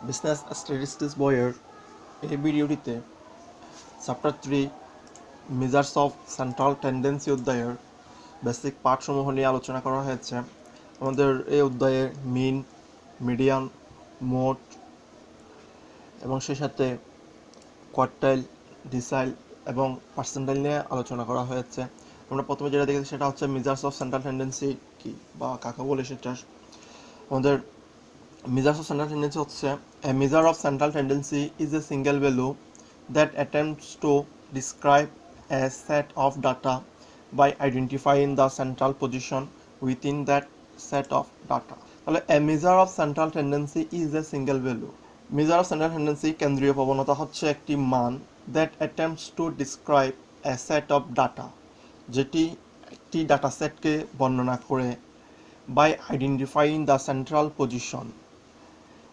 Business statistics বইয়ের এই ভিডিওটিতে chapter 3 measures of central tendency অধ্যায়ের বেসিক পার্টসমূহ নিয়ে আলোচনা করা হয়েছে। আমাদের এই অধ্যায়ে মিন, মিডিয়ান, মোড এবং সেই সাথে কোয়ার্টাইল, ডিসাইল এবং পার্সেন্টাইল নিয়ে আলোচনা করা হয়েছে। আমরা প্রথমে যেটা দেখেছি সেটা হচ্ছে মেজার্স অফ সেন্ট্রাল টেন্ডেন্সি কি বা কাকে বলে সেটা। আমাদের measures of central tendency হচ্ছে a measure of central tendency is a single value that attempts to describe a set of data by identifying the central position within that set of data. তাহলে a measure of central tendency is a single value. measure of central tendency কেন্দ্রীয় প্রবণতা হচ্ছে একটি মান that attempts to describe a set of data, যেটি একটি data সেটকে বর্ণনা করে by identifying the central position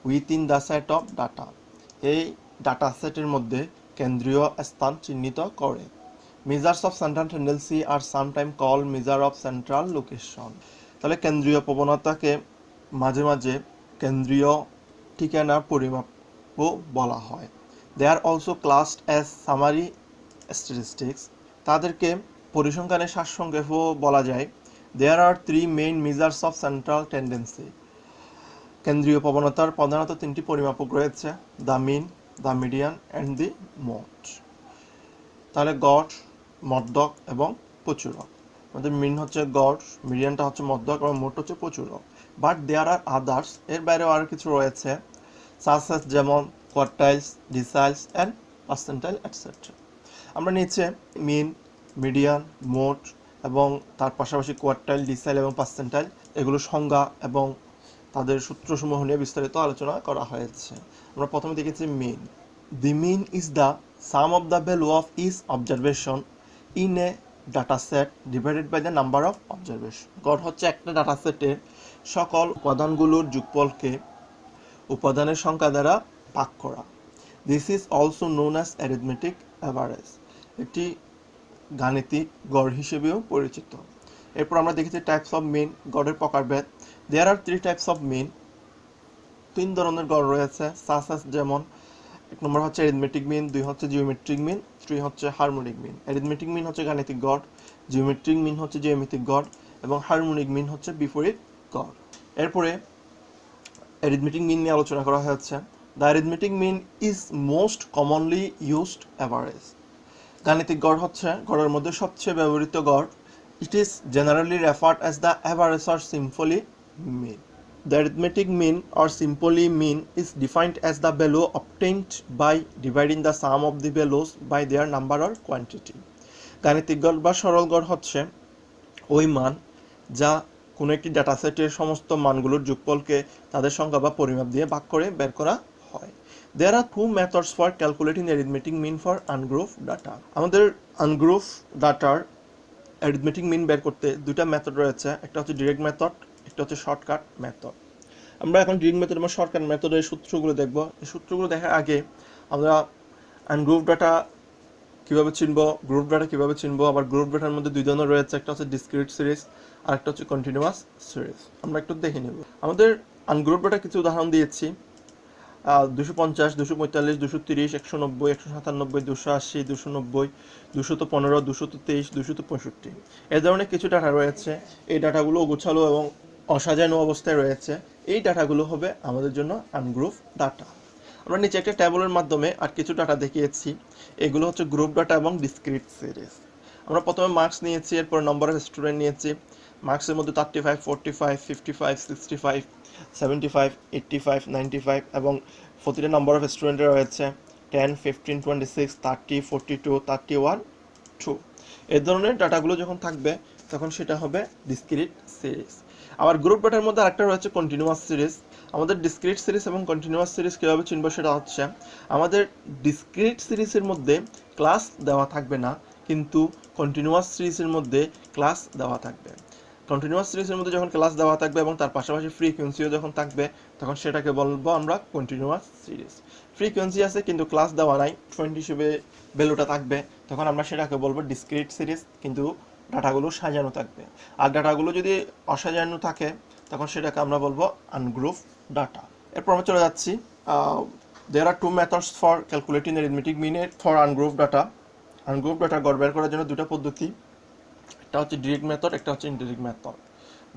within the set of data, এই ডাটা সেটের মধ্যে কেন্দ্রীয় স্থান চিহ্নিত করে। Measures of central tendency are sometime call measure of central location. তাহলে কেন্দ্রীয় প্রবণতাকে মাঝে মাঝে কেন্দ্রীয় ঠিকানার পরিমাপও বলা হয়। They are also classed as summary statistics, তাদেরকে পরিসংখ্যানের সারসংক্ষেপও বলা যায়। There are 3 main measures of central tendency. কেন্দ্রীয় প্রবণতার প্রধানত 3টি পরিমাপক রয়েছে: the mean, the median and the mode. তাহলে গড়, মধ্যক এবং প্রচুরক। আমাদের মিন হচ্ছে গড়, মিডিয়ানটা হচ্ছে মধ্যক এবং মোড হচ্ছে প্রচুরক। বাট দেয়ার আর আদার্স, এর বাইরেও আর কিছু রয়েছে, সাসেস যেমন কোয়ার্টাইলস, ডিসাইলস অ্যান্ড পার্সেন্টাইল এটসেট্রা। আমরা নিচে মিন, মিডিয়ান, মোড এবং তার পাশাপাশি কোয়ার্টাইল, ডিসাইল এবং পার্সেন্টাইল এগুলো সংজ্ঞা এবং তাদের সূত্রসমূহ নিয়ে বিস্তারিত আলোচনা করা হয়েছে। আমরা প্রথমে দেখেছি mean. The mean is the sum of the value of each observation in a data set divided by the number of observation. গড় হচ্ছে একটা ডাটা সেটের সকল উপাদানগুলোর যোগফলকে উপাদানের সংখ্যা দ্বারা ভাগ করা। This is also known as arithmetic average, একটি গাণিতিক গড় হিসেবেও পরিচিত। এরপর আমরা দেখেছি টাইপস অফ মিন, গড়ের প্রকারভেদ। দেয়ার আর 3 টাইপস অফ মিন, 3 ধরনের গড় রয়েছে। সাসেস যেমন, 1 নম্বর হচ্ছে অ্যারিথমেটিক মিন, 2 হচ্ছে জিওমেট্রিক মিন, 3 হচ্ছে হারমোনিক মিন। অ্যারিথমেটিক মিন হচ্ছে গাণিতিক গড়, জিওমেট্রিক মিন হচ্ছে জ্যামিতিক গড় এবং হারমোনিক মিন হচ্ছে বিপরীত গড়। এরপরে অ্যারিথমেটিক মিন নিয়ে আলোচনা করা হয়েছে। The arithmetic mean is most commonly used average. গাণিতিক গড় হচ্ছে গড়ের মধ্যে সবচেয়ে ব্যবহৃত গড়। It is generally referred as the average or simply mean. The arithmetic mean or simply mean is defined as the value obtained by dividing the sum of the values by their number or quantity. গাণিতিক গড় বা সরল গড় হচ্ছে ওই মান যা কোনো একটি ডাটা সেটের সমস্ত মানগুলোর যোগফলকে তাদের সংখ্যা বা পরিমাপ দিয়ে ভাগ করে বের করা হয়। There are 2 methods for calculating the arithmetic mean for ungrouped data. আমাদের ungrouped ডাটার অ্যারিথমেটিক মিন বের করতে 2টা মেথড রয়েছে, একটা হচ্ছে ডিরেক্ট মেথড, একটা হচ্ছে শর্টকাট মেথড। আমরা এখন ডিরেক্ট মেথড এবং শর্টকাট মেথডের সূত্রগুলো দেখব। এই সূত্রগুলো দেখার আগে আমরা আনগ্রুপ ডাটা কীভাবে চিনব, গ্রুপ ডাটা কীভাবে চিনব, আবার গ্রুপ ডাটার মধ্যে 2 ধরনের রয়েছে, একটা হচ্ছে ডিসক্রিট সিরিজ আর একটা হচ্ছে কন্টিনিউয়াস সিরিজ। আমরা একটু দেখে নেব। আমাদের আনগ্রুপ ডাটা কিছু উদাহরণ দিয়েছি: 250, 245, 230, 190, 197, 280, 290, 215, 223, 265 এই ধরনের কিছু ডাটা রয়েছে। এই ডাটাগুলো গোছালো এবং অসাজানো অবস্থায় রয়েছে। এই ডাটাগুলো হবে আমাদের জন্য আনগ্রুপ ডাটা। আমরা নিচে একটা ট্যাবলের মাধ্যমে আর কিছু ডাটা দেখিয়েছি। এগুলো হচ্ছে গ্রুপ ডাটা এবং ডিসক্রিট সিরিজ। আমরা প্রথমে মার্কস নিয়েছি, এরপর নম্বর অফ স্টুডেন্ট নিয়েছি। মার্কসের মধ্যে 35, 45, 55, 65, 75, 85, 95 এবং প্রতিটা নাম্বার অফ স্টুডেন্টের রয়েছে 10, 15, 26, 30, 42, 31, 2। এই ধরনের ডাটাগুলো যখন থাকবে তখন সেটা হবে ডিসক্রিট সিরিজ। আবার গ্রুপ ডাটার মধ্যে আরেকটা রয়েছে কন্টিনিউয়াস সিরিজ। আমাদের ডিসক্রিট সিরিজ এবং কন্টিনিউয়াস সিরিজ কীভাবে চিনব সেটা হচ্ছে, আমাদের ডিসক্রিট সিরিজের মধ্যে ক্লাস দেওয়া থাকবে না, কিন্তু কন্টিনিউয়াস সিরিজের মধ্যে ক্লাস দেওয়া থাকবে। কন্টিনিউয়াস সিরিজের মধ্যে যখন ক্লাস দেওয়া থাকবে এবং তার পাশাপাশি ফ্রিকোয়েন্সিও যখন থাকবে তখন সেটাকে বলবো আমরা কন্টিনিউয়াস সিরিজ। ফ্রিকোয়েন্সি আছে কিন্তু ক্লাস দেওয়া নাই, 20 হিসেবে ভ্যালুটা থাকবে, তখন আমরা সেটাকে বলবো ডিসক্রিট সিরিজ, কিন্তু ডাটাগুলো সাজানো থাকবে। আর ডাটাগুলো যদি অসাজানো থাকে তখন সেটাকে আমরা বলবো আনগ্রুপ ডাটা। এরপর আমরা চলে যাচ্ছি There are two methods for calculating arithmetic mean for ungrouped data. Ungrouped data গড় বের করার জন্য দুটো পদ্ধতি, একটা হচ্ছে ডিরেক্ট মেথড, একটা হচ্ছে indirect method.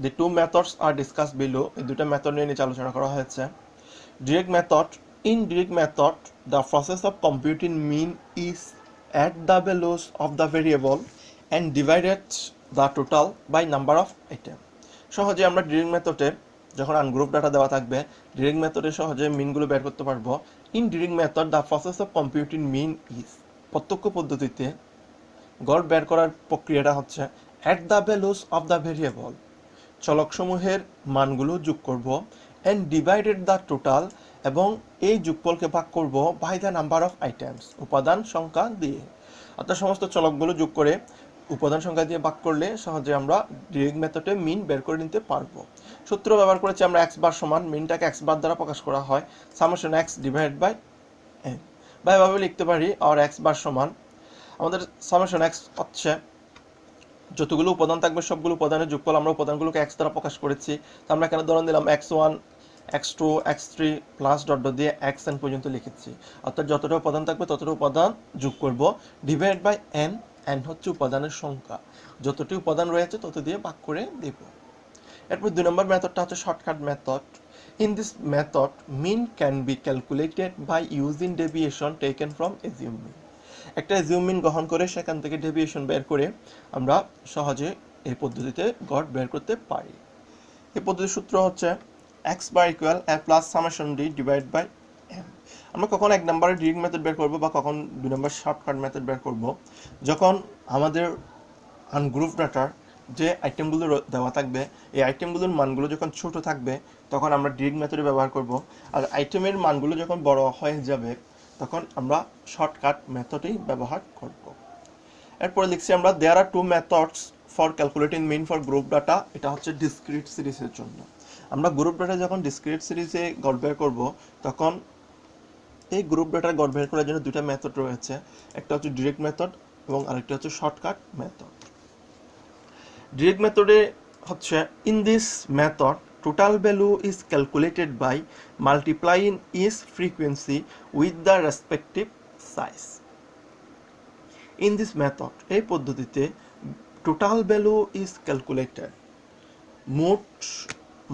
The two methods are discussed below. এই দুটো মেথড নিয়ে নিচে আলোচনা করা হয়েছে। Direct method. In direct method, the process of computing mean is add the values of the variable and divided the total by number of item. সহজে আমরা direct মেথডে যখন আনগ্রুপ ডাটা দেওয়া থাকবে ডিরেক্ট মেথডে সহজে মিনগুলো বের করতে পারবো। In direct method the process of computing mean is, প্রত্যক্ষ পদ্ধতিতে গড় বের করার প্রক্রিয়াটা হচ্ছে add the values of the variable, চলকসমূহের মানগুলো যোগ করব, অ্যান্ড ডিভাইডেড দ্য টোটাল, এবং এই যোগফলকে ভাগ করব by the number of items, উপাদান সংখ্যা দিয়ে। অর্থাৎ সমস্ত চলকগুলো যোগ করে উপাদান সংখ্যা দিয়ে ভাগ করলে সহজে আমরা ডিরেক্ট মেথডে মিন বের করে নিতে পারবো। সূত্র ব্যবহার করেছি আমরা এক্স বার সমান, মিনটাকে এক্স বার দ্বারা প্রকাশ করা হয় summation X divide by N, বা এভাবে লিখতে পারি আর এক্স বার সমান আমাদের সামেশন এক্স হচ্ছে যতগুলো উপাদান থাকবে সবগুলো উপাদানের যোগফল, আমরা উপাদানগুলোকে এক্স দ্বারা প্রকাশ করেছি। তো আমরা এখানে ধরন দিলাম x1 x2 x3 plus dot dot দিয়ে xn পর্যন্ত লিখেছি। অর্থাৎ যতটা উপাদান থাকবে ততটা উপাদান যোগ করব, ডিভাইড বাই n, n হচ্ছে উপাদানের সংখ্যা, যতটি উপাদান রয়েছে তত দিয়ে ভাগ করে দেব। এরপর 2 নম্বর মেথডটা হচ্ছে shortcut method. In this method mean can be calculated by using deviation taken from assume mean. একটা এজিউম মিন গ্রহণ করে সেখান থেকে ডেভিয়েশন বের করে আমরা সহজে এই পদ্ধতিতে গড় বের করতে পারি। এই পদ্ধতির সূত্র হচ্ছে X bar equal A plus summation D divide by M. আমরা কখন এক নম্বরে ডিরেক্ট মেথড বের করব বা কখন 2 নম্বর শর্টকাট মেথড বের করব, যখন আমাদের আনগ্রুপ ডাটার যে আইটেমগুলো দেওয়া থাকবে এই আইটেমগুলোর মানগুলো যখন ছোট থাকবে তখন আমরা ডিরেক্ট মেথডে ব্যবহার করব, আর আইটেমের মানগুলো যখন বড় হয়ে যাবে তখন আমরা শর্টকাট মেথডেই ব্যবহার করব। এরপরে লিখছি আমরা there are two methods for calculating mean for group data. এটা হচ্ছে ডিসক্রিট সিরিজের জন্য। আমরা গ্রুপ ডাটা যখন ডিসক্রিট সিরিজে গড় বের করব তখন এই গ্রুপ ডাটার গড় বের করার জন্য দুটো মেথড রয়েছে, একটা হচ্ছে ডিরেক্ট মেথড এবং আরেকটা হচ্ছে শর্টকাট মেথড। ডিরেক্ট মেথডে হচ্ছে in this method total value is calculated by multiplying each frequency with the respective size. In this method, এই পদ্ধতিতে total value is calculated, মোট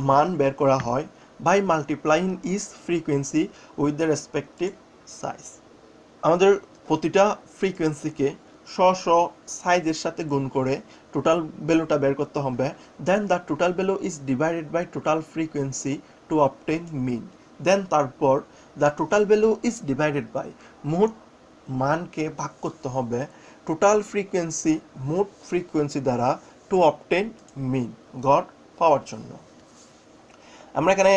মান বের করা হয় by multiplying each frequency with the respective size. আমাদের প্রতিটা ফ্রিকোয়েন্সিকে স্ব সাইজের সাথে গুণ করে টোটাল ভ্যালুটা বের করতে হবে। Then the total value is divided by total frequency to obtain mean. Then তারপর the total value is divided by, মোট মানকে ভাগ করতে হবে টোটাল ফ্রিকোয়েন্সি, মোট ফ্রিকোয়েন্সি দ্বারা টু অবটেইন মিন, গড় পাওয়ার জন্য। আমরা এখানে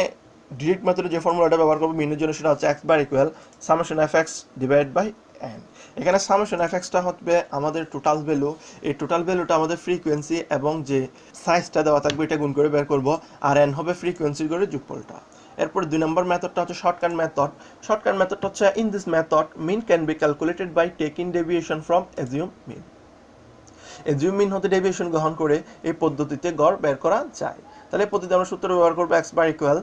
ডিরেক্ট মেথডে যে ফর্মুলাটা ব্যবহার করব মিনের জন্য সেটা হচ্ছে X bar equal summation F X divide by N. এখানে সামেশন এফ এক্সটা হবে আমাদের টোটাল ভ্যালু, এই টোটাল ভ্যালুটা আমাদের ফ্রিকোয়েন্সি এবং যে সাইজটা দেওয়া থাকবে এটা গুণ করে বের করব, আর এন হবে ফ্রিকোয়েন্সির করে যোগফলটা। এরপর 2 নম্বর মেথডটা হচ্ছে শর্টকাট মেথড। শর্টকাট মেথডটা হচ্ছে in this method mean can be calculated by taking deviation from assume mean. Assume mean হতে ডেভিয়েশন গ্রহণ করে এই পদ্ধতিতে গড় বের করা যায়। তাহলে এই পদ্ধতিতে আমরা সূত্র ব্যবহার করবো X bar equal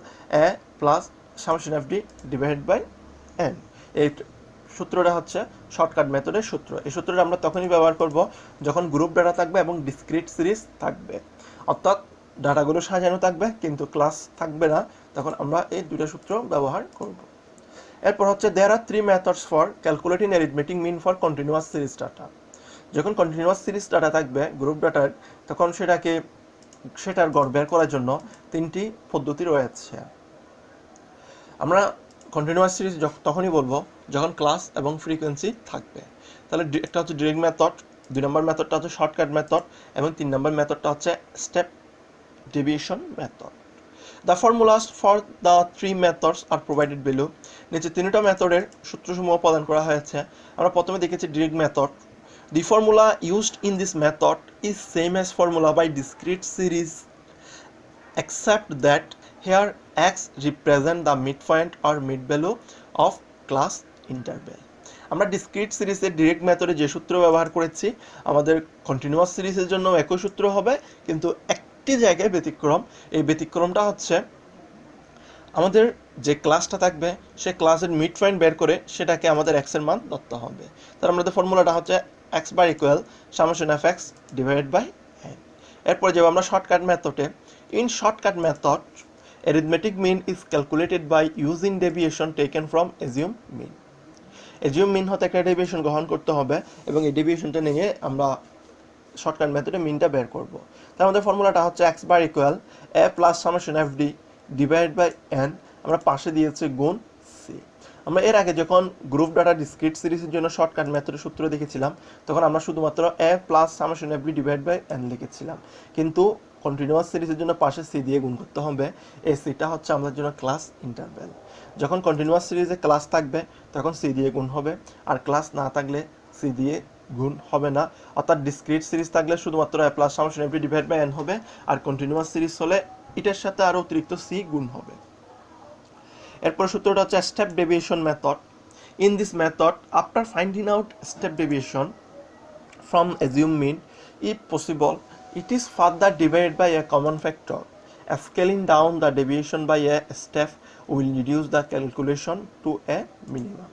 A plus summation F D divide by N. এই সূত্রটা হচ্ছে শর্টকাট মেথডের সূত্র। এই সূত্রটা আমরা তখনই ব্যবহার করব যখন গ্রুপ ডাটা থাকবে এবং ডিসক্রিট সিরিজ থাকবে, অর্থাৎ ডাটাগুলো সাজানো থাকবে কিন্তু ক্লাস থাকবে না, তখন আমরা এই দুটো সূত্র ব্যবহার করব। এরপর হচ্ছে there are 3 methods for calculating arithmetic mean for continuous series data. যখন কন্টিনিউয়াস সিরিজ ডাটা থাকবে গ্রুপ ডাটার তখন সেটার গড় বের করার জন্য 3টি পদ্ধতি রয়েছে। আমরা কন্টিনিউয়াস সিরিজ তখনই বলবো যখন ক্লাস এবং ফ্রিকোয়েন্সি থাকবে। তাহলে একটা হচ্ছে ডিরেক্ট মেথড, 2 নম্বর মেথডটা হচ্ছে শর্টকাট মেথড এবং 3 নম্বর মেথডটা হচ্ছে step deviation method. The formulas for the 3 methods R provided below. নিচে 3টা মেথডের সূত্রসমূহ প্রদান করা হয়েছে। আমরা প্রথমে দেখেছি direct method. The formula used in this method is same as formula by discrete series except that here x represent the midpoint or mid value of class interval. আমরা ডিসক্রিট সিরিজের ডিরেক্ট মেথডে যে সূত্র ব্যবহার করেছি আমাদের কন্টিনিউয়াস সিরিজের জন্য একই সূত্র হবে, কিন্তু একটি জায়গায় ব্যতিক্রম। এই ব্যতিক্রমটা হচ্ছে আমাদের যে ক্লাসটা থাকবে সে ক্লাসের মিড পয়েন্ট বের করে সেটাকে আমাদের এক্সের মান ধরতে হবে। তার আমাদের ফর্মুলাটা হচ্ছে X bar equal summation F X divided by N. এরপরে যাবো আমরা শর্টকাট মেথডে। In shortcut method arithmetic mean is calculated by using deviation taken from assume mean. assume mean হতে একটা ডেভিয়েশন গ্রহণ করতে হবে এবং এই ডেভিয়েশনটা নিয়ে আমরা শর্টকাট মেথডে মিনটা বের করব। তার আমাদের ফর্মুলাটা হচ্ছে X bar equal A plus summation F D divide by N, আমরা পাশে দিয়েছি গুণ সি। আমরা এর আগে যখন গ্রুপ ডাটা ডিসক্রিট সিরিজের জন্য শর্টকাট মেথডের সূত্র দেখেছিলাম তখন আমরা শুধুমাত্র A plus summation F D divide by N লিখেছিলাম, কিন্তু কন্টিনিউয়াস সিরিজের জন্য পাশে সি দিয়ে গুণ করতে হবে। এই সিটা হচ্ছে আমাদের জন্য ক্লাস ইন্টারভ্যাল। যখন কন্টিনিউয়াস সিরিজে ক্লাস থাকবে তখন সি দিয়ে গুণ হবে, আর ক্লাস না থাকলে সি দিয়ে গুণ হবে না। অর্থাৎ ডিসক্রিট সিরিজ থাকলে শুধুমাত্র A plus summation F D divide by N হবে, আর কন্টিনিউয়াস সিরিজ হলে এটার সাথে আরও অতিরিক্ত সি গুণ হবে। এরপর সূত্রটা হচ্ছে step deviation method. In this method after finding out step deviation from assumed mean, if possible, it is further divided by a common factor. Scaling down the deviation by a step will reduce the calculation to a minimum.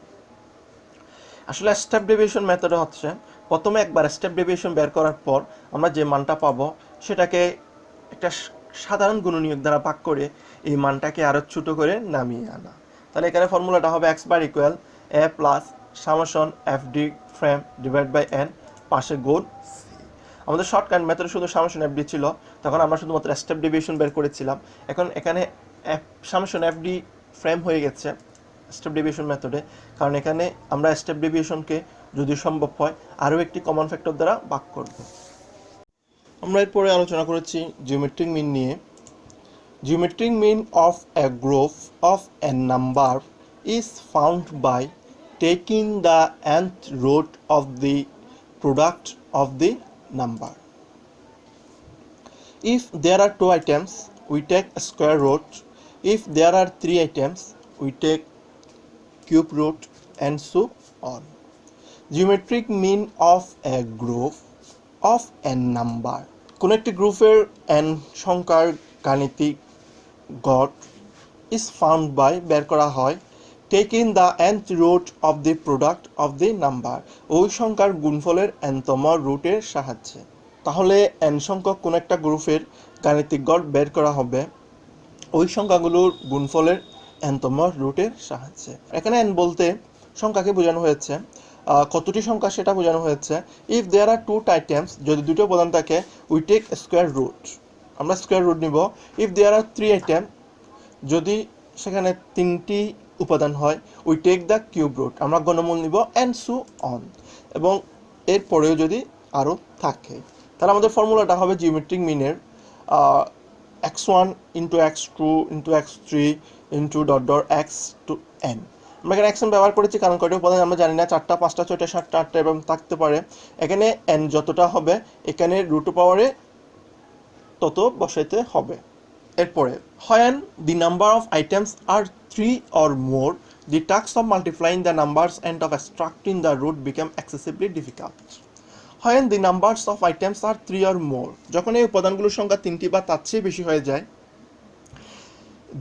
আসলে step deviation মেথডে হচ্ছে প্রথমে একবার step deviation বের করার পর আমরা যে মানটা পাবো সেটাকে একটা সাধারণ গুণনীয়ক দ্বারা ভাগ করে এই মানটাকে আরও ছোটো করে নামিয়ে আনা। তাহলে এখানে ফর্মুলাটা হবে X bar equal A plus summation F D prime divide by N পাশে গুণ সি। আমাদের শর্টকাট মেথডে শুধু সামেশন এফ ডি ছিল, তখন আমরা শুধুমাত্র স্টেপ ডেভিয়েশন বের করেছিলাম। এখন এখানে সামেশন এফ ডি ফ্রেম হয়ে গেছে স্টেপ ডেভিয়েশন মেথডে, কারণ এখানে আমরা স্টেপ ডেভিয়েশনকে যদি সম্ভব হয় আরও একটি কমন ফ্যাক্টর দ্বারা ভাগ করব। আমরা এরপরে আলোচনা করেছি জিওমেট্রিক মিন নিয়ে। Geometric mean of a group of a number is found by taking the nth root of the product of the number. If there are 2 items, we take square root. If there are 3 items, we take cube root, and so on. Geometric mean of a group of a number. কোন একটি গ্রুপের n সংখ্যার গাণিতিক গড় is found by বের করা হয় taking the nth root of the product of the number, ওই সংখ্যার গুণফলের nতম রুটের সাহায্যে। তাহলে n সংখ্যক কোন একটা গ্রুপের গাণিতিক গড় বের করা হবে ওই সংখ্যাগুলোর গুণফলের nতম রুটের সাহায্যে। এখানে n বলতে সংখ্যাকে বোঝানো হয়েছে, কতটি সংখ্যা সেটা বোঝানো হয়েছে। ইফ দেয়ার আর 2 items, যদি দুটো উপাদান থাকে, উই টেক স্কোয়ার রুট, আমরা স্কোয়ার রুট নিব। ইফ দেয়ার আর 3 items, যদি সেখানে 3টি উপাদান হয়, we take the cube root, আমরা ঘনমূল নিব, অ্যান্ড সো অন, এবং এরপরেও যদি আরও থাকে। তাহলে আমাদের ফর্মুলাটা হবে জিওমেট্রিক মিনের x1 into x2 into x3 into dot dot X to N. আমরা এখানে x1 ব্যবহার করেছি কারণ কয়টি উপাদান আমরা জানি না, 4টা 5টা 6টা 7টা 8টা এবং থাকতে পারে। এখানে n যতটা হবে এখানে রুট পাওয়ারে তত বসাইতে হবে। এরপরে when the number of items are 3 or more, the task of multiplying the numbers and of extracting the root become excessively difficult. When the numbers of items are 3 or more, যখন এই উপাদানগুলোর সংখ্যা 3টি বা তার চেয়ে বেশি হয়ে যায়,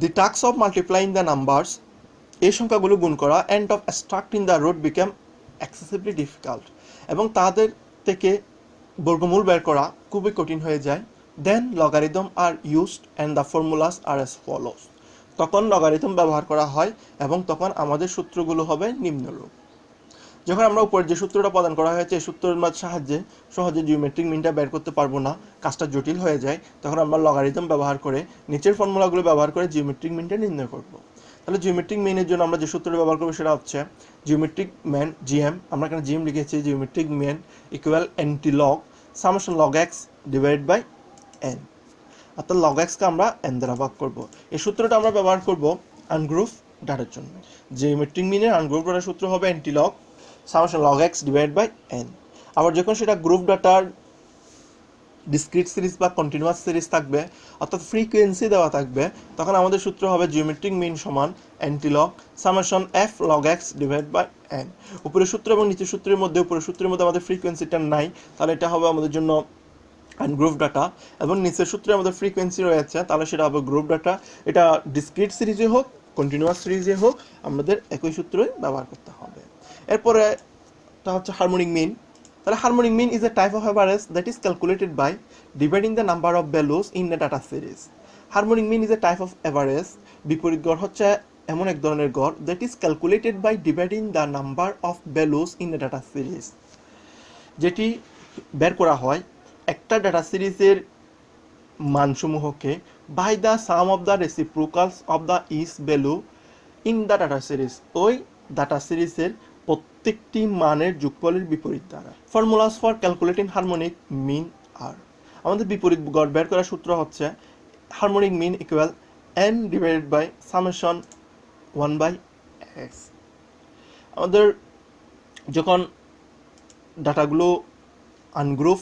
the task of multiplying the numbers, এই সংখ্যাগুলো গুণ করা, and of extracting the root become excessively difficult, এবং তাদের থেকে বর্গমূল বের করা খুবই কঠিন হয়ে যায়। Then logarithm are used and the formulas are as follows. তখন লগারিদম ব্যবহার করা হয় এবং তখন আমাদের সূত্রগুলো হবে নিম্নরূপ। যখন আমরা উপরে যে সূত্রটা প্রদান করা হয়েছে এই সূত্রের সাহায্যে সহজে জিওমেট্রিক মিনটা বের করতে পারবো না, কাজটা জটিল হয়ে যায়, তখন আমরা লগারিদম ব্যবহার করে নিচের ফর্মুলাগুলো ব্যবহার করে জিওমেট্রিক মিনটা নির্ণয় করব। তাহলে জিওমেট্রিক মিনের জন্য আমরা যে সূত্রটা ব্যবহার করবো সেটা হচ্ছে জিওমেট্রিক ম্যান জিএম, আমরা এখানে জিএম লিখেছি, geometric mean equal anti log summation log X divide by N, অর্থাৎ লগ এক্সকে আমরা এন দ্বারা ভাগ করবো। এই সূত্রটা আমরা ব্যবহার করব আনগ্রুপ ডাটার জন্য। জিওমেট্রিক মিনের আনগ্রুপ ডাটার সূত্র হবে anti log summation log X divide by N. আবার যখন সেটা গ্রুপ ডাটার ডিসক্রিট সিরিজ বা কন্টিনিউয়াস সিরিজ থাকবে, অর্থাৎ ফ্রিকোয়েন্সি দেওয়া থাকবে, তখন আমাদের সূত্র হবে জিওমেট্রিক মিন সমান anti log summation F log X divide by N. উপরের সূত্র এবং নিচের সূত্রের মধ্যে, উপরের সূত্রের মধ্যে আমাদের ফ্রিকোয়েন্সিটা নাই, তাহলে এটা হবে আমাদের জন্য অ্যান্ড গ্রুপ ডাটা, এবং নিচের সূত্রে আমাদের ফ্রিকোয়েন্সি রয়েছে, তাহলে সেটা হবে গ্রুপ ডাটা। এটা ডিসক্রিট সিরিজে হোক কন্টিনিউয়াস সিরিজে হোক আমাদের একই সূত্রই ব্যবহার করতে হবে। এরপরে টা হচ্ছে হারমোনিক মিন। তাহলে harmonic mean is a type of average that is calculated by dividing the number of values in a data series. Harmonic mean is a type of average, বিপরীত গড় হচ্ছে এমন এক ধরনের গড় that is calculated by dividing the number of values in a data series, যেটি বের করা হয় একটা ডাটা সিরিজের মানসমূহকে by the sum of the reciprocals of the each value in the data series, ওই ডাটা সিরিজের প্রত্যেকটি মানের যোগফলের বিপরীত দ্বারা। Formulas for calculating harmonic mean are, আমাদের বিপরীত গড় বের করার সূত্র হচ্ছে harmonic mean equal n divided by summation 1/x। আমাদের যখন ডাটাগুলো আনগ্রুপ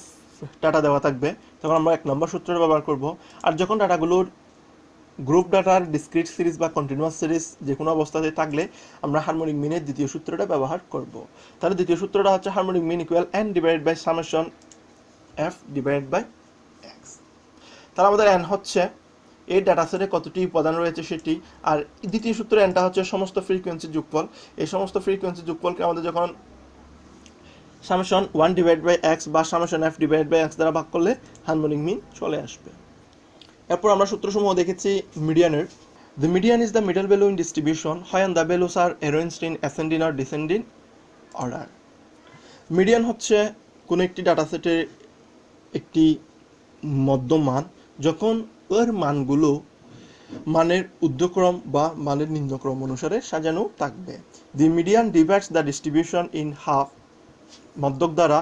ডাটা দেওয়া থাকবে তখন আমরা 1 নম্বর সূত্র ব্যবহার করব, আর যখন ডাটাগুলোর গ্রুপ ডাটার ডিসক্রিট সিরিজ বা কন্টিনিউয়াস সিরিজ যে কোনো অবস্থাতে থাকলে আমরা হারমোনিক মিনের দ্বিতীয় সূত্রটা ব্যবহার করব। তাহলে দ্বিতীয় সূত্রটা হচ্ছে harmonic mean equal n divided by summation f divided by x। তাহলে আমাদের n হচ্ছে এই ডাটা সেটে কতটি উপাদান রয়েছে সেটি, আর দ্বিতীয় সূত্র nটা হচ্ছে সমস্ত ফ্রিকোয়েন্সি যোগফল। এই সমস্ত ফ্রিকোয়েন্সি যোগফলকে আমাদের যখন সামেশন 1 ডিভাইড বাই x বা summation f divide by x দ্বারা ভাগ করলে হারমোনিক মিন চলে আসবে। এরপর আমরা সূত্রসমূহ দেখেছি মিডিয়ানের। The median is the middle value in distribution when the values are arranged in ascending or descending order. Median হচ্ছে কোনো একটি ডাটা সেটের একটি মধ্যমান যখন এর মানগুলো মানের ঊর্ধ্বক্রম বা মানের নিম্নক্রম অনুসারে সাজানো থাকবে। The median divides the distribution in half. মধ্যক দ্বারা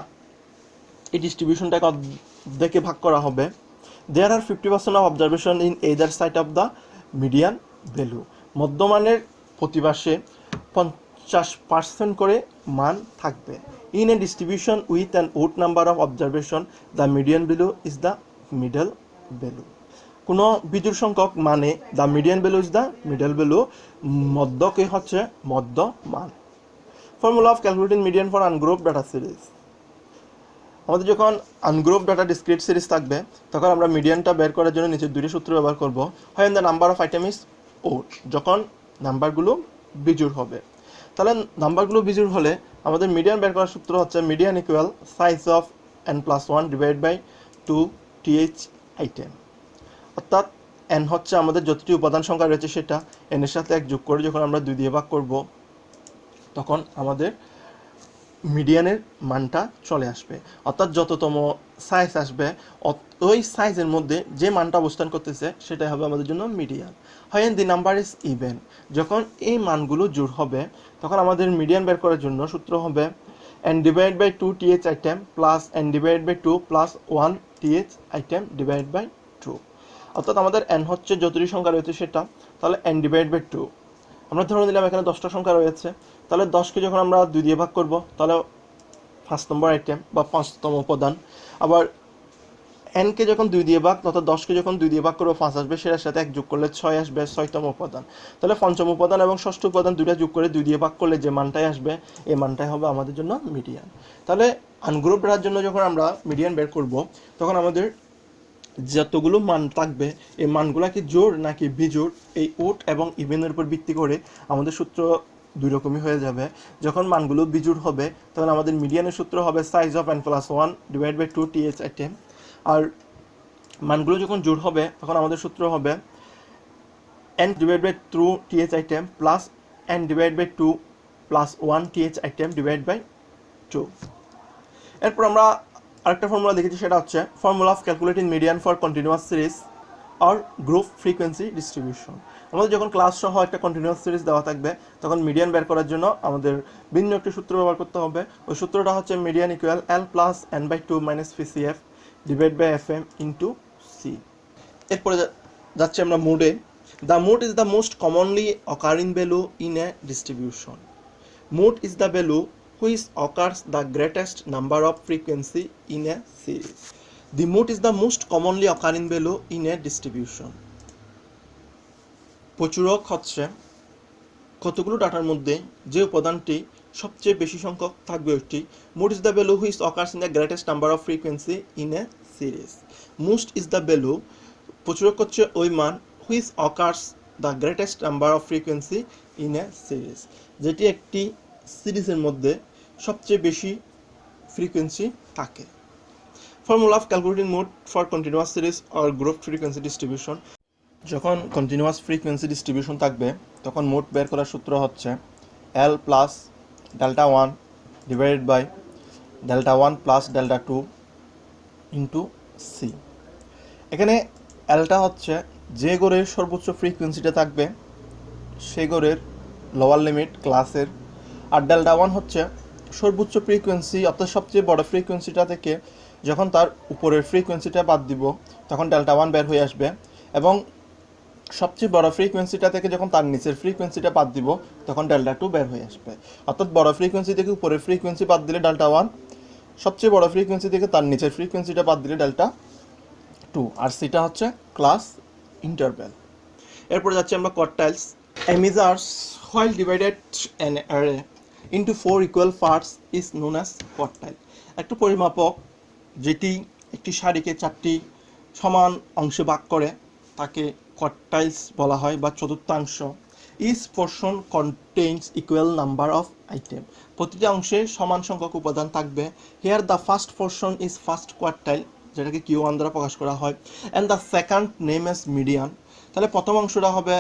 এই ডিস্ট্রিবিউশনটাকে অর্ধেকে ভাগ করা হবে। There are 50% of observation in either side of the median value. মধ্যমানের প্রতিপাশে 50% করে মান থাকবে। In a distribution with an odd number of observation, the median value is the middle value. কোনো বিজোড় সংখ্যক মানে the median value is the middle value, মধ্যকে হচ্ছে মধ্য মান। Formula of calculating median for ungrouped data series. আমাদের যখন ungroup data discrete series থাকবে তখন আমরা মিডিয়ানটা বের করার জন্য নিচের দুটি সূত্র ব্যবহার করব। হয় the number of item is odd, যখন নাম্বারগুলো বিজোড় হবে। তাহলে নাম্বারগুলো বিজোড় হলে আমাদের মিডিয়ান বের করার সূত্র হচ্ছে median equal size of n+1 divide by 2th item, অর্থাৎ n হচ্ছে আমাদের যতটি উপাদান সংখ্যা রয়েছে সেটা, n এর সাথে 1 যোগ করে যখন আমরা 2 দিয়ে ভাগ করব তখন আমাদের মিডিয়ানের মানটা চলে আসবে। অর্থাৎ যততম সাইজ আসবে ওই সাইজের মধ্যে যে মানটা অবস্থান করতেছে সেটাই হবে আমাদের জন্য মিডিয়ান। হয় দি নাম্বার ইজ ইভেন, যখন এই মানগুলো জোড় হবে তখন আমাদের মিডিয়ান বের করার জন্য সূত্র হবে n divide by 2th item plus n divide by 2 plus 1th item divide by 2। অর্থাৎ আমাদের n হচ্ছে যতটি সংখ্যা রয়েছে সেটা, তাহলে n ডিভাইড বাই 2। আমরা ধরে নিলাম এখানে 10টা সংখ্যা রয়েছে, তাহলে 10কে যখন আমরা 2 দিয়ে ভাগ করব তাহলে 5 নম্বর আইটেম বা 5তম উপাদান। আবার nকে যখন 2 দিয়ে ভাগ, অর্থাৎ 10কে যখন 2 দিয়ে ভাগ করবো 5 আসবে, সেটার সাথে 1 যোগ করলে 6 আসবে, 6তম উপাদান। তাহলে 5ম উপাদান এবং 6ষ্ঠ উপাদান দুটা যোগ করে 2 দিয়ে ভাগ করলে যে মানটাই আসবে এই মানটাই হবে আমাদের জন্য মিডিয়ান। তাহলে আনগ্রুপ ডাটার জন্য যখন আমরা মিডিয়ান বের করব তখন আমাদের যতগুলো মান থাকবে এই মানগুলা কি জোড় নাকি বিজোড়, এই ওড এবং ইভেনের উপর ভিত্তি করে আমাদের সূত্র দুই রকমই হয়ে যাবে। যখন মানগুলো বিজোড় হবে তখন আমাদের মিডিয়ানের সূত্র হবে size of n+1 divide by 2th item, আর মানগুলো যখন জোড় হবে তখন আমাদের সূত্র হবে n divide by 2th item plus n divide by 2 plus 1th item divide by 2। এরপর আমরা আরেকটা ফর্মুলা দেখেছি, সেটা হচ্ছে formula of calculating median for continuous series আর গ্রুপ ফ্রিকোয়েন্সি ডিস্ট্রিবিউশন। আমাদের যখন ক্লাস সহ একটা কন্টিনিউয়াস সিরিজ দেওয়া থাকবে তখন মিডিয়ান বের করার জন্য আমাদের ভিন্ন একটি সূত্র ব্যবহার করতে হবে। ওই সূত্রটা হচ্ছে median equal l plus n/2 minus PCF divide by FM into C. এরপরে যাচ্ছে আমরা মোডে। The mode is the most commonly occurring value in a distribution. Mode is the value which occurs the greatest number of frequency in a series. The mode is the most commonly occurring value in a distribution. প্রচুরক হচ্ছে কতগুলো ডাটার মধ্যে যে উপাদানটি সবচেয়ে বেশি সংখ্যক থাকবে ওইটি। Mode is the value which occurs in the greatest number of frequency in a series. Most is the value, প্রচুরক হচ্ছে ওই মান which occurs the greatest number of frequency in a series, যেটি একটি সিরিজের মধ্যে সবচেয়ে বেশি ফ্রিকোয়েন্সি থাকে। Formula of calculating mode for continuous series or group frequency distribution. যখন কন্টিনিউয়াস ফ্রিকোয়েন্সি ডিস্ট্রিবিউশন থাকবে তখন মোড বের করার সূত্র হচ্ছে L plus delta one divided by delta one plus delta two into C. এখানে এলটা হচ্ছে যে গড়ের সর্বোচ্চ ফ্রিকোয়েন্সিটা থাকবে সেই গড়ের লোয়ার লিমিট ক্লাসের, আর ডেল্টা ওয়ান হচ্ছে সর্বোচ্চ ফ্রিকোয়েন্সি অর্থাৎ সবচেয়ে বড় ফ্রিকোয়েন্সিটা থেকে যখন তার উপরের ফ্রিকোয়েন্সিটা বাদ দিব তখন ডেল্টা ওয়ান বের হয়ে আসবে, এবং সবচেয়ে বড় ফ্রিকোয়েন্সিটা থেকে যখন তার নিচের ফ্রিকোয়েন্সিটা বাদ দিব তখন ডেল্টা টু বের হয়ে আসবে। অর্থাৎ বড় ফ্রিকোয়েন্সি থেকে উপরের ফ্রিকোয়েন্সি বাদ দিলে ডেল্টা ওয়ান, সবচেয়ে বড় ফ্রিকোয়েন্সি থেকে তার নিচের ফ্রিকোয়েন্সিটা বাদ দিলে ডেল্টা টু, আর সেটা হচ্ছে ক্লাস ইন্টারভ্যাল। এরপরে যাচ্ছি আমরা কোয়ার্টাইলস। A measures while divided an array into 4 equal parts is known as quartile. একটা পরিমাপক যেটি একটি সারিকে 4টি সমান অংশে ভাগ করে তাকে কোয়ার্টাইলস বলা হয় বা চতুর্থাংশ। Each portion contains equal number of item. প্রতিটি অংশে সমান সংখ্যক উপাদান থাকবে। Here the first portion is first quartile, যেটাকে Q1 দ্বারা প্রকাশ করা হয়, and the second name is median. তাহলে প্রথম অংশটা হবে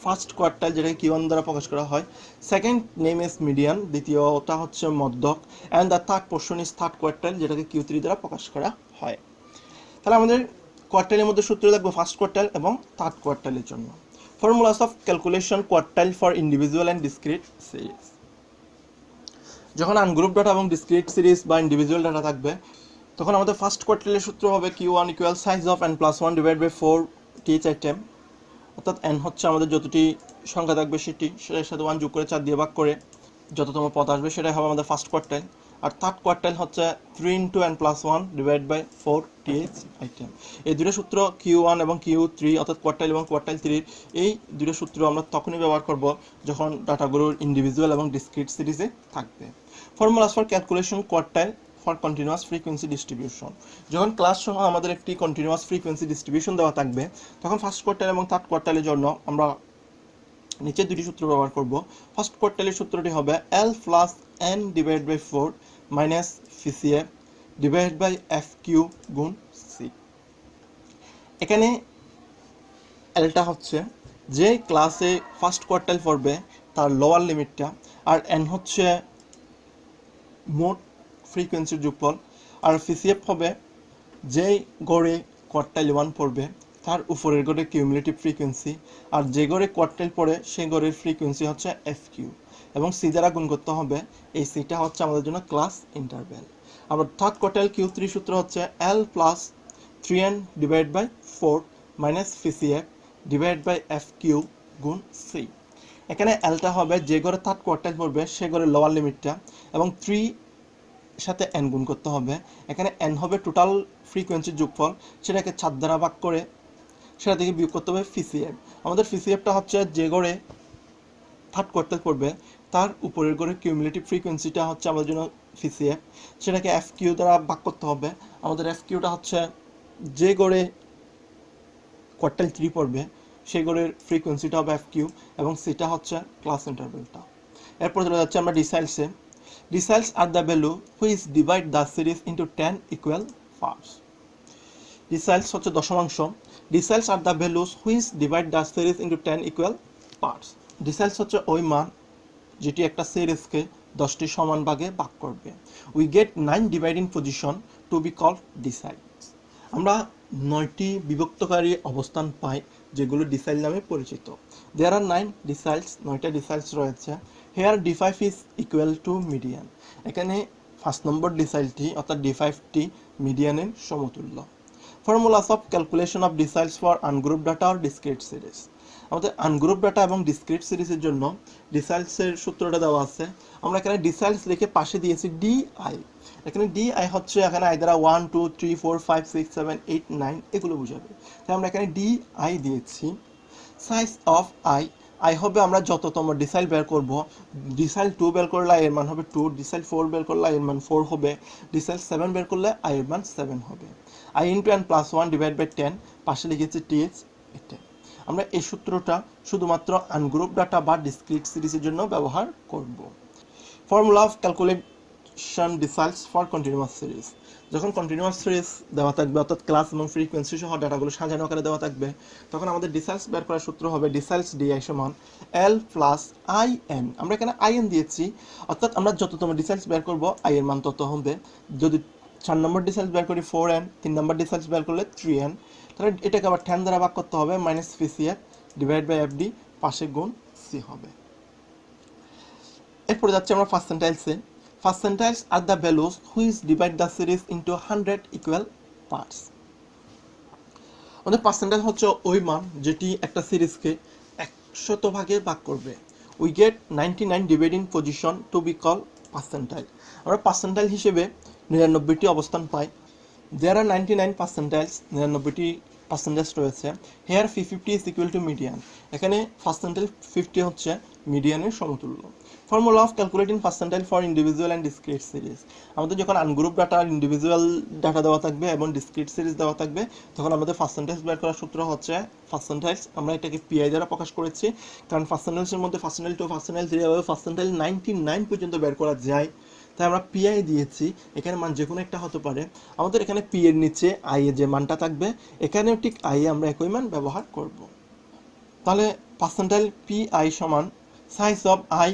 ফার্স্ট কোয়ার্টাইল, যেটাকে Q1 দ্বারা প্রকাশ করা হয়। সেকেন্ড নেম ইজ মিডিয়ান, দ্বিতীয়টা হচ্ছে মধ্যক, and the third portion is third quartile, যেটাকে Q3 দ্বারা প্রকাশ করা হয়। তাহলে আমাদের কোয়ার্টাইলের মধ্যে সূত্র দেখবো ফার্স্ট কোয়ার্টাইল এবং থার্ড কোয়ার্টাইলের জন্য। Formulas of calculation quartile for individual and discrete series. যখন আনগ্রুপ ডাটা এবং ডিসক্রিট সিরিজ বা ইন্ডিভিজুয়াল ডাটা থাকবে তখন আমাদের ফার্স্ট কোয়ার্টাইলের সূত্র হবে Q1 equal size of n+1 divide by 4 টিচ আইটেম, অর্থাৎ n হচ্ছে আমাদের যতটি সংখ্যা থাকবে সেটার সাথে 1 যোগ করে 4 দিয়ে ভাগ করে যততম পদ আসবে সেটাই হবে আমাদের ফার্স্ট কোয়ার্টাইল। আর থার্ড কোয়ার্টাইল হচ্ছে 3 × n+1 ডিভাইড বাই 4 টিচ আইটেম। এই দুটো সূত্র Q1 এবং Q3 অর্থাৎ কোয়ার্টাইল এবং কোয়ার্টাইল 3 এই দুটো সূত্র আমরা তখনই ব্যবহার করব যখন ডাটাগুলোর ইন্ডিভিজুয়াল এবং ডিসক্রিট সিরিজে থাকবে। Formulas for calculation quartile for continuous frequency distribution. যখন ক্লাস সহ আমাদের একটি কন্টিনিউয়াস ফ্রিকোয়েন্সি ডিস্ট্রিবিউশন দেওয়া থাকবে তখন ফার্স্ট কোয়ার্টাইল এবং থার্ড কোয়ার্টাইলের জন্য আমরা নিচে দুটি সূত্র ব্যবহার করব। ফার্স্ট কোয়ার্টাইলের সূত্রটি হবে L plus n divide by 4 minus VCF divide by FQ গুণ C। এখানে এলটা হচ্ছে যে ক্লাসে ফার্স্ট কোয়ার্টাইল পড়বে তার লোয়ার লিমিটটা, আর n হচ্ছে মোট ফ্রিকোয়েন্সির যোগফল, আর VCF হবে যেই গড়ে কোয়ার্টাইল 1 পড়বে তার উপরের গড়ে কিউমুলেটিভ ফ্রিকোয়েন্সি, আর যে গড়ে কোয়ার্টাইল পড়ে সেই গড়ের ফ্রিকোয়েন্সি হচ্ছে FQ, এবং C দ্বারা গুণ করতে হবে। এই সিটা হচ্ছে আমাদের জন্য ক্লাস ইন্টারভ্যাল। আবার থার্ড কোয়ার্টাইল Q3 সূত্র হচ্ছে L plus 3n divide by 4 minus VCF divide by FQ গুণ C। এখানে এলটা হবে যে গড়ে থার্ড কোয়ার্টাইল পড়বে সে গড়ের লোয়ার লিমিটটা, এবং 3 সাথে n গুণ করতে হবে। এখানে n হবে টোটাল ফ্রিকোয়েন্সির যোগফল, সেটাকে 4 দ্বারা ভাগ করে সেটা থেকে বিয়োগ করতে হবে VCF। আমাদের VCFটা হচ্ছে যে গড়ে থার্ড কোয়ার্টাইল পড়বে তার উপরের গড়ে কিউমুলেটিভ ফ্রিকোয়েন্সিটা হচ্ছে আমাদের জন্য VCF, সেটাকে FQ দ্বারা ভাগ করতে হবে। আমাদের FQটা হচ্ছে যে গড়ে কোয়ার্টাইল 3 পড়বে সেই গড়ের ফ্রিকোয়েন্সিটা হবে FQ, এবং সেটা হচ্ছে ক্লাস ইন্টারভ্যালটা। এরপর চলে যাচ্ছে আমরা ডিসাইলসে। Deciles are the value which divide the series into 10 equal parts. Deciles হচ্ছে দশমাংশ। Deciles are the values which divide the series into 10 equal parts. Deciles হচ্ছে ওই মান যেটি একটা সিরিজকে 10টি সমান ভাগে ভাগ করবে। We get 9 dividing position to be called deciles. আমরা 9টি বিভক্তকারী অবস্থান পাই যেগুলো ডিসাইল নামে পরিচিত। There are 9 deciles, 9টা ডিসাইলস রয়েছে। Here D5 is equal to median. এখানে ফার্স্ট নম্বর ডিসাইলটি অর্থাৎ D5টি মিডিয়ানের সমতুল্য। Formulas of calculation of deciles for ungroup data আর ডিসক্রিট সিরিজ। আমাদের আনগ্রুপ ডাটা এবং ডিসক্রিট সিরিজের জন্য ডিসাইলসের সূত্রটা দেওয়া আছে। আমরা এখানে ডিসাইলস লিখে পাশে দিয়েছি DI। এখানে DI হচ্ছে এখানে আই দ্বারা 1 2 3 4 5 6 7 8 9 এগুলো বোঝাবে, তাই আমরা এখানে DI দিয়েছি। সাইজ অফ আই হবে আমরা যততম ডিসাইল বের করব, ডিসাইল 2 বের করলে এর মান হবে 2, ডিসাইল 4 বের করলে এর মান 4 হবে, ডিসাইল 7 বের করলে এর মান 7 হবে। I into N plus one divide by 10, পাশে লিখেছি টিএইচ এটা। আমরা এই সূত্রটা শুধুমাত্র আনগ্রুপ ডাটা বা ডিসক্রিট সিরিজের জন্য ব্যবহার করব। Formula of calculation decides for continuous series. যখন কন্টিনিউয়াস সিরিজ দেওয়া থাকবে, অর্থাৎ ক্লাস এবং ফ্রিকোয়েন্সি সহ ডাটাগুলো সাজানো আকারে দেওয়া থাকবে, তখন আমাদের ডিসাইডস বের করার সূত্র হবে ডিসাইডস ডিআই সমান এল প্লাস আই এন। আমরা এখানে আই এন দিয়েছি, অর্থাৎ আমরা যততম ডিসাইডস বের করব আই এর মান তত হবে। যদি 4 নম্বর ডিসাইডস বের করি 4n, 3 নম্বর ডিসাইডস বের করলে 3n, তাহলে এটাকে আবার 10 দ্বারা ভাগ করতে হবে, minus PCF divide by FD, পাশে গুণ সি হবে। এরপরে যাচ্ছে আমরা পার্সেন্টাইলসে। Percentiles are the values which divide the series into 100 equal parts. আমাদের পার্সেন্টাইল হচ্ছে ওই মান যেটি একটা সিরিজকে 100 ভাগে ভাগ করবে। We get 99 dividing position to be call percentile. আমরা পার্সেন্টাইল হিসেবে 99টি অবস্থান পাই। দেয়ার আর 99 পার্সেন্টাইলস, 99টি পার্সেন্টেজ রয়েছে। Here 50 is equal to median. এখানে পার্সেন্টাইল 50 হচ্ছে মিডিয়ানের সমতুল্য। Formula of calculating percentile for individual and discrete series. আমাদের যখন আনগ্রুপ ডাটা আর ইন্ডিভিজুয়াল ডাটা দেওয়া থাকবে এবং ডিসক্রিট সিরিজ দেওয়া থাকবে, তখন আমাদের পার্সেন্টেজ বের করার সূত্র হচ্ছে পার্সেন্টাইলস। আমরা এটাকে পিআই দ্বারা প্রকাশ করেছি, কারণ পার্সেন্টাইলসের মধ্যে পার্সেন্টাইল 2, পার্সেন্টাইল 3 এভাবে পার্সেন্টাইল 99 পর্যন্ত বের করা যায়। তাই আমরা পিআই দিয়েছি, এখানে মান যে কোনো একটা হতে পারে। আমাদের এখানে পি এর নিচে আই এর যে মানটা থাকবে, এখানেও ঠিক আই এ আমরা একই মান ব্যবহার করব। তাহলে পার্সেন্টাইল পি আই সমান size of I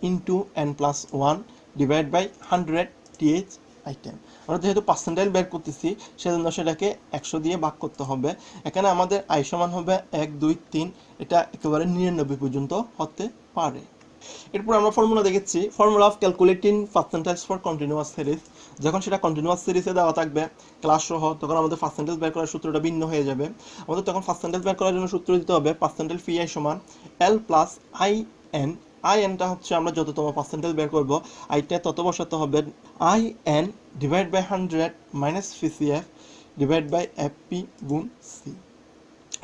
into N plus one divide by 100 T H item. আমরা যেহেতু পার্সেন্টাইল বের করতেছি, সেজন্য সেটাকে 100 দিয়ে ভাগ করতে হবে। এখানে আমাদের আই সমান হবে 1, 2, 3, এটা একেবারে 99 পর্যন্ত হতে পারে। এরপর আমরা ফর্মুলা দেখেছি, formula of calculating percentiles for continuous series. যখন সেটা কন্টিনিউয়াস সিরিজে দেওয়া থাকবে ক্লাস সহ, তখন আমাদের পার্সেন্টেজ বের করার সূত্রটা ভিন্ন হয়ে যাবে। আমাদের তখন পার্সেন্টেজ বের করার জন্য সূত্র দিতে হবে পার্সেন্টাইল পি আই সমান এল প্লাস আই এন। আই এনটা হচ্ছে আমরা যততম পার্সেন্টেজ বের করব, আইটা তত বসাতে হবে I N divide by 100 minus PCF divide by FP গুণ সি।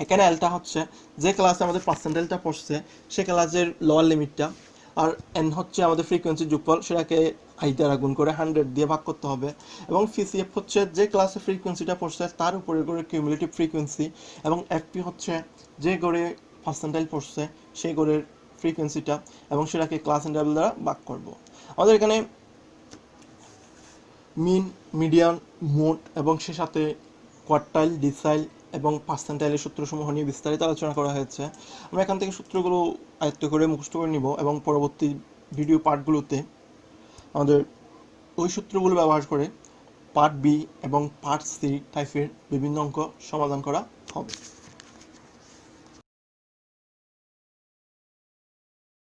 এখানে এলটা হচ্ছে যে ক্লাসে আমাদের পার্সেন্টেজটা পড়ছে সে ক্লাসের লোয়ার লিমিটটা, আর এন হচ্ছে আমাদের ফ্রিকোয়েন্সি যোগফল, সেটাকে আই দ্বারা গুণ করে 100 দিয়ে ভাগ করতে হবে। এবং পিসিএফ হচ্ছে যে ক্লাসে ফ্রিকোয়েন্সিটা পড়ছে তার উপরে করে কিউমুলেটিভ ফ্রিকোয়েন্সি, এবং এফপি হচ্ছে যে গড়ে পার্সেন্টাইল পড়ছে সেই গড়ের ফ্রিকোয়েন্সিটা, এবং সেটাকে ক্লাস ইন্টারভ্যাল দ্বারা ভাগ করব। আমাদের এখানে মিন, মিডিয়ান, মোড এবং সে সাথে কোয়ার্টাইল, ডিসাইল এবং পার্সেন্টাইলের সূত্রসমূহ নিয়ে বিস্তারিত আলোচনা করা হয়েছে। আমরা এখান থেকে সূত্রগুলো আয়ত্ত করে মুখস্থ করে নিব, এবং পরবর্তী ভিডিও পার্টগুলোতে আমাদের ওই সূত্রগুলো ব্যবহার করে পার্ট বি এবং পার্ট সি টাইপের বিভিন্ন অঙ্ক সমাধান করা হবে।